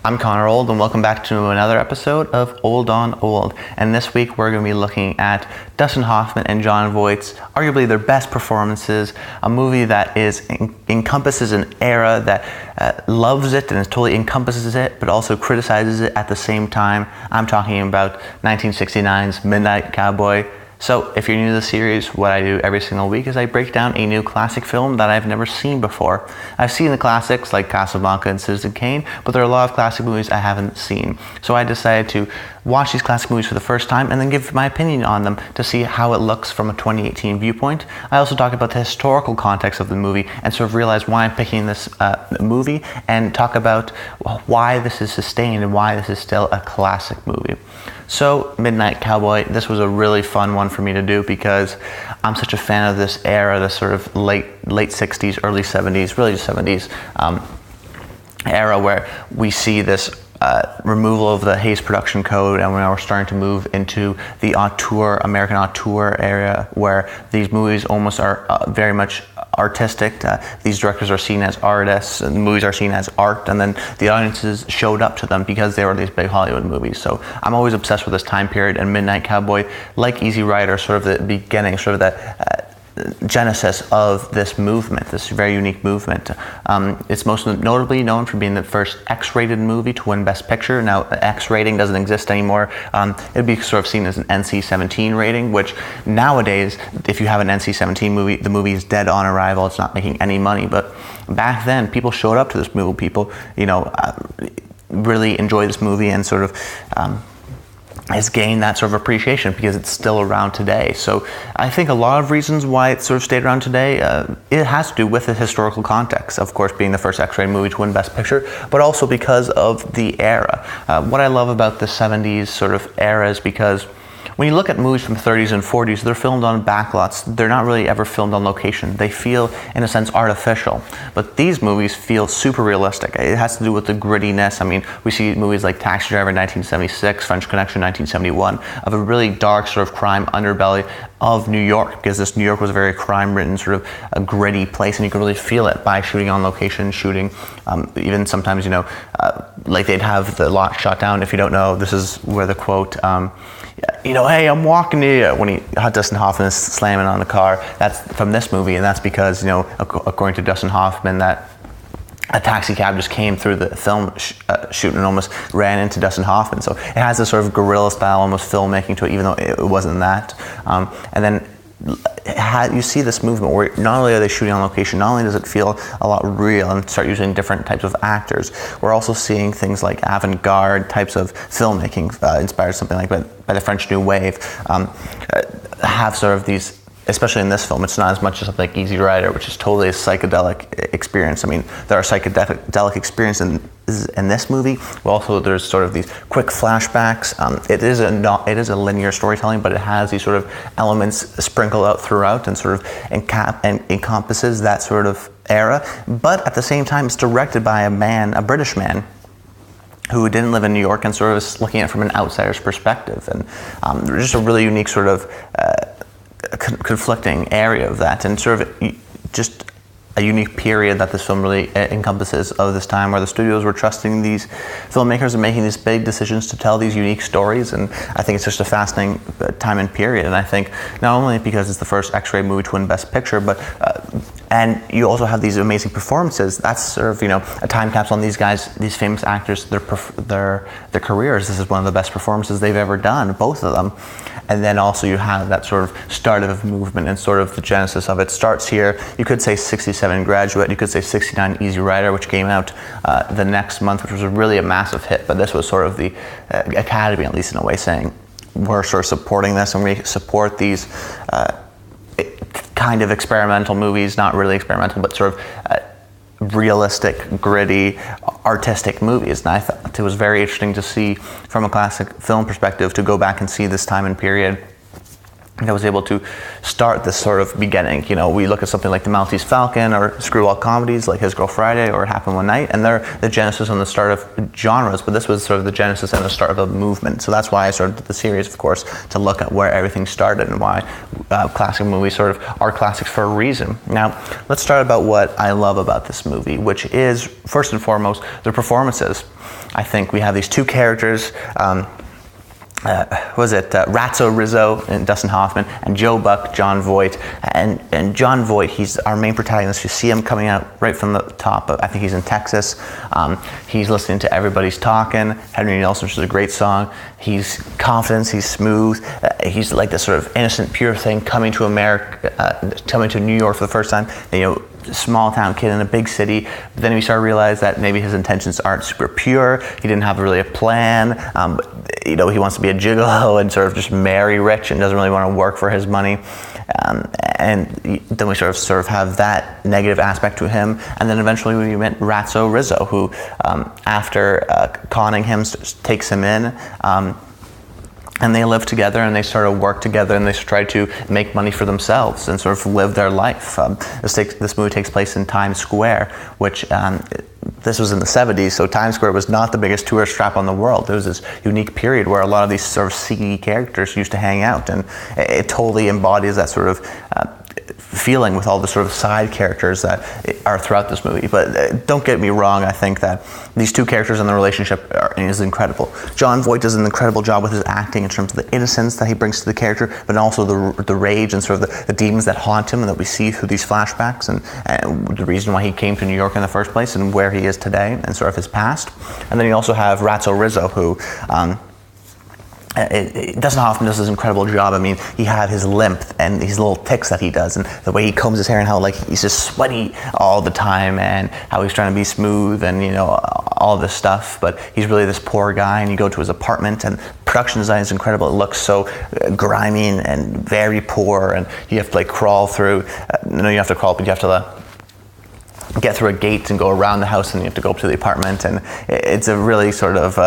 I'm Connor Old, and welcome back to another episode of Old on Old. And this week we're going to be looking at Dustin Hoffman and Jon Voight's arguably their best performances, a movie that encompasses an era that loves it and totally encompasses it, but also criticizes it at the same time. I'm talking about 1969's Midnight Cowboy. So if you're new to the series, what I do every single week is I break down a new classic film that I've never seen before. I've seen the classics like Casablanca and Citizen Kane, but there are a lot of classic movies I haven't seen. So I decided to watch these classic movies for the first time and then give my opinion on them to see how it looks from a 2018 viewpoint. I also talk about the historical context of the movie and sort of realize why I'm picking this movie and talk about why this is sustained and why this is still a classic movie. So Midnight Cowboy, this was a really fun one for me to do because I'm such a fan of this era, this sort of late 60s, early 70s, really just 70s era where we see this removal of the Hays production code, and we're starting to move into the auteur, American auteur area, where these movies almost are very much artistic. These directors are seen as artists, and the movies are seen as art, and then the audiences showed up to them because they were these big Hollywood movies. So I'm always obsessed with this time period, and Midnight Cowboy, like Easy Rider, sort of the beginning, sort of the genesis of this movement, this very unique movement. It's most notably known for being the first X-rated movie to win Best Picture. Now, X rating doesn't exist anymore. It'd be sort of seen as an NC-17 rating, which nowadays, if you have an NC-17 movie, the movie is dead on arrival. It's not making any money. But back then, people showed up to this movie. People, really enjoy this movie and sort of has gained that sort of appreciation because it's still around today. So I think a lot of reasons why it sort of stayed around today, it has to do with the historical context, of course, being the first X-rated movie to win Best Picture, but also because of the era. What I love about the 70s sort of era is because when you look at movies from the 30s and 40s, they're filmed on backlots. They're not really ever filmed on location. They feel, in a sense, artificial. But these movies feel super realistic. It has to do with the grittiness. I mean, we see movies like Taxi Driver in 1976, French Connection 1971, of a really dark sort of crime underbelly of New York, because this New York was a very crime-ridden, sort of a gritty place, and you could really feel it by shooting on location, shooting even sometimes, like they'd have the lot shot down. If you don't know, this is where the quote, hey, I'm walking to you, when Dustin Hoffman is slamming on the car, that's from this movie, and that's because, according to Dustin Hoffman, that a taxi cab just came through the film shoot and almost ran into Dustin Hoffman. So it has this sort of guerrilla style, almost filmmaking to it, even though it wasn't that. And then you see this movement where not only are they shooting on location, not only does it feel a lot real and start using different types of actors, we're also seeing things like avant-garde types of filmmaking, inspired something like by the French New Wave, have sort of these. Especially in this film, it's not as much as something like Easy Rider, which is totally a psychedelic experience. I mean, there are psychedelic experiences in this movie. But also, there's sort of these quick flashbacks. It is a linear storytelling, but it has these sort of elements sprinkled out throughout and sort of encompasses that sort of era. But at the same time, it's directed by a British man, who didn't live in New York and sort of is looking at it from an outsider's perspective. And just a really unique sort of conflicting area of that, and sort of just a unique period that this film really encompasses of this time where the studios were trusting these filmmakers and making these big decisions to tell these unique stories. And I think it's just a fascinating time and period. And I think not only because it's the first X-rated movie to win Best Picture, but and you also have these amazing performances. That's sort of a time capsule on these guys, these famous actors, their careers. This is one of the best performances they've ever done, both of them. And then also you have that sort of start of a movement and sort of the genesis of it starts here. You could say 67 Graduate, you could say 69 Easy Rider, which came out the next month, which was really a massive hit. But this was sort of the Academy, at least in a way, saying we're sort of supporting this and we support these kind of experimental movies, not really experimental, but sort of realistic, gritty, artistic movies. And I thought it was very interesting to see from a classic film perspective to go back and see this time and period that was able to start this sort of beginning. You know, we look at something like The Maltese Falcon or screwball comedies like His Girl Friday or It Happened One Night, and they're the genesis and the start of genres, but this was sort of the genesis and the start of a movement. So that's why I started the series, of course, to look at where everything started and why classic movies sort of are classics for a reason. Now, let's start about what I love about this movie, which is, first and foremost, the performances. I think we have these two characters, Ratso Rizzo and Dustin Hoffman, and Joe Buck, Jon Voight. And Jon Voight, he's our main protagonist. You see him coming out right from the top. I think he's in Texas. He's listening to Everybody's Talking, Henry Nelson, which is a great song. He's confident, he's smooth. He's like this sort of innocent, pure thing coming to America, coming to New York for the first time. You know, small town kid in a big city. But then we start to realize that maybe his intentions aren't super pure. He didn't have really a plan. You know, he wants to be a gigolo and sort of just marry rich and doesn't really want to work for his money. And then we sort of have that negative aspect to him. And then eventually we met Ratso Rizzo, who after conning him, takes him in. And they live together and they sort of work together and they try to make money for themselves and sort of live their life. This movie takes place in Times Square, which this was in the 70s, so Times Square was not the biggest tourist trap in the world. There was this unique period where a lot of these sort of seedy characters used to hang out, and it totally embodies that sort of feeling with all the sort of side characters that are throughout this movie. But don't get me wrong, I think that these two characters and the relationship is incredible. Jon Voight does an incredible job with his acting in terms of the innocence that he brings to the character, but also the rage and sort of the demons that haunt him and that we see through these flashbacks, and the reason why he came to New York in the first place and where he is today and sort of his past. And then you also have Ratso Rizzo, who Dustin Hoffman does this incredible job. I mean, he had his limp and his little tics that he does, and the way he combs his hair, and how like he's just sweaty all the time, and how he's trying to be smooth, and you know, all this stuff. But he's really this poor guy, and you go to his apartment, and production design is incredible. It looks so grimy and very poor, and you have to like crawl through. No, you have to crawl, but you have to get through a gate and go around the house, and you have to go up to the apartment, and it's a really sort of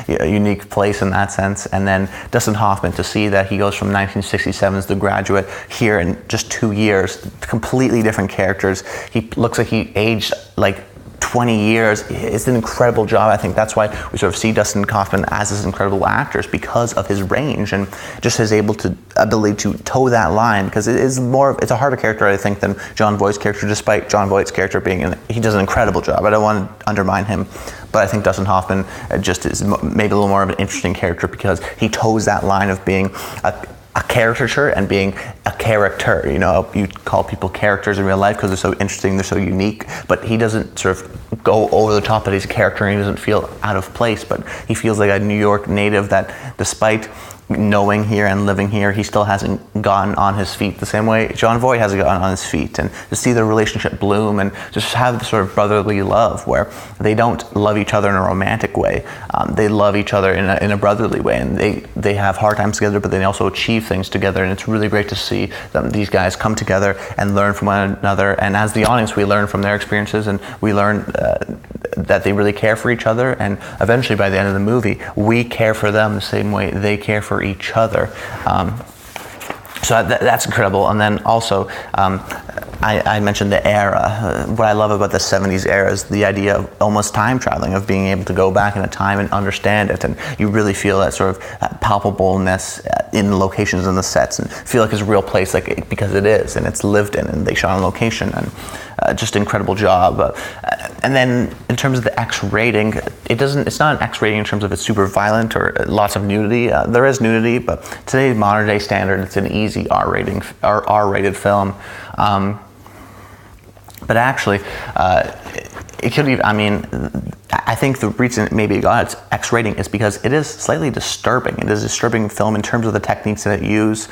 unique place in that sense. And then Dustin Hoffman, to see that he goes from 1967's The Graduate here in just 2 years, completely different characters. He looks like he aged like 20 years. It's an incredible job. I think that's why we sort of see Dustin Hoffman as this incredible actor, because of his range and just his ability to toe that line, because it's a harder character, I think, than Jon Voight's character, despite Jon Voight's character he does an incredible job. I don't want to undermine him, but I think Dustin Hoffman just is maybe a little more of an interesting character because he toes that line of being a caricature and being a character. You know, you call people characters in real life because they're so interesting, they're so unique, but he doesn't sort of go over the top that he's a character, and he doesn't feel out of place, but he feels like a New York native that, despite knowing here and living here, he still hasn't gotten on his feet the same way Jon Voight hasn't gotten on his feet. And to see their relationship bloom and just have this sort of brotherly love where they don't love each other in a romantic way, they love each other in a brotherly way, and they have hard times together, but they also achieve things together. And it's really great to see these guys come together and learn from one another, and as the audience we learn from their experiences, and we learn that they really care for each other, and eventually by the end of the movie we care for them the same way they care for each other. So that's incredible. And then also, I mentioned the era. What I love about the 70s era is the idea of almost time traveling, of being able to go back in a time and understand it, and you really feel that sort of palpableness in the locations and the sets, and feel like it's a real place, because it is, and it's lived in, and they shot on location, and just incredible job. And then in terms of the X rating, it's not an X rating in terms of it's super violent or lots of nudity. There is nudity, but today's modern day standard, it's an easy R-rated film. But actually, it could even, I think the reason it maybe got its X rating is because it is slightly disturbing. It is a disturbing film in terms of the techniques that it used.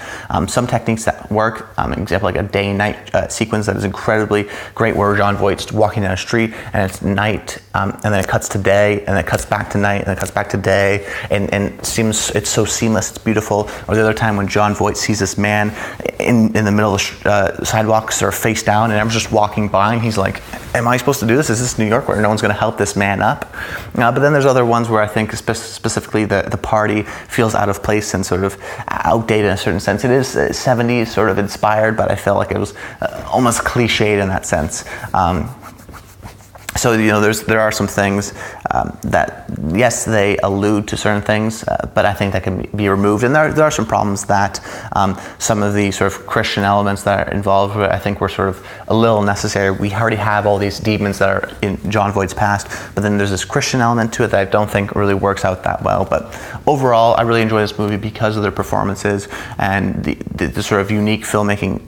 Some techniques that work, example, like a day and night sequence that is incredibly great, where Jon Voight's walking down a street and it's night, and then it cuts to day, and then it cuts back to night, and then it cuts back to day, and it's so seamless, it's beautiful. Or the other time when Jon Voight sees this man in the middle of the sidewalk, sort of face down, and everyone's just walking by, and he's like, am I supposed to do this? Is this it's New York where no one's going to help this man up. But then there's other ones where I think specifically the party feels out of place and sort of outdated in a certain sense. It is 70s sort of inspired, but I felt like it was almost cliched in that sense. So there are some things that, yes, they allude to certain things, but I think that can be removed. And there are some problems that some of the sort of Christian elements that are involved with it, I think were sort of a little necessary. We already have all these demons that are in Jon Voight's past, but then there's this Christian element to it that I don't think really works out that well. But overall, I really enjoy this movie because of their performances and the sort of unique filmmaking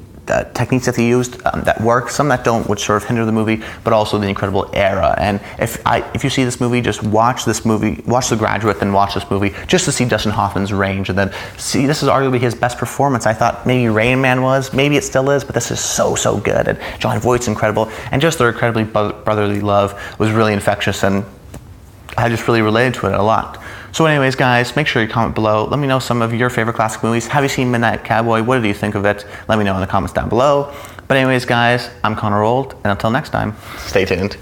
techniques that they used that work, some that don't, which sort of hinder the movie, but also the incredible era. And if you see this movie, just watch this movie, watch The Graduate, then watch this movie, just to see Dustin Hoffman's range, and then see this is arguably his best performance. I thought maybe Rain Man was, maybe it still is, but this is so good. And Jon Voight's incredible, and just their incredibly brotherly love was really infectious, and I just really related to it a lot. So anyways, guys, make sure you comment below. Let me know some of your favorite classic movies. Have you seen Midnight Cowboy? What did you think of it? Let me know in the comments down below. But anyways, guys, I'm Connor Old, and until next time, stay tuned.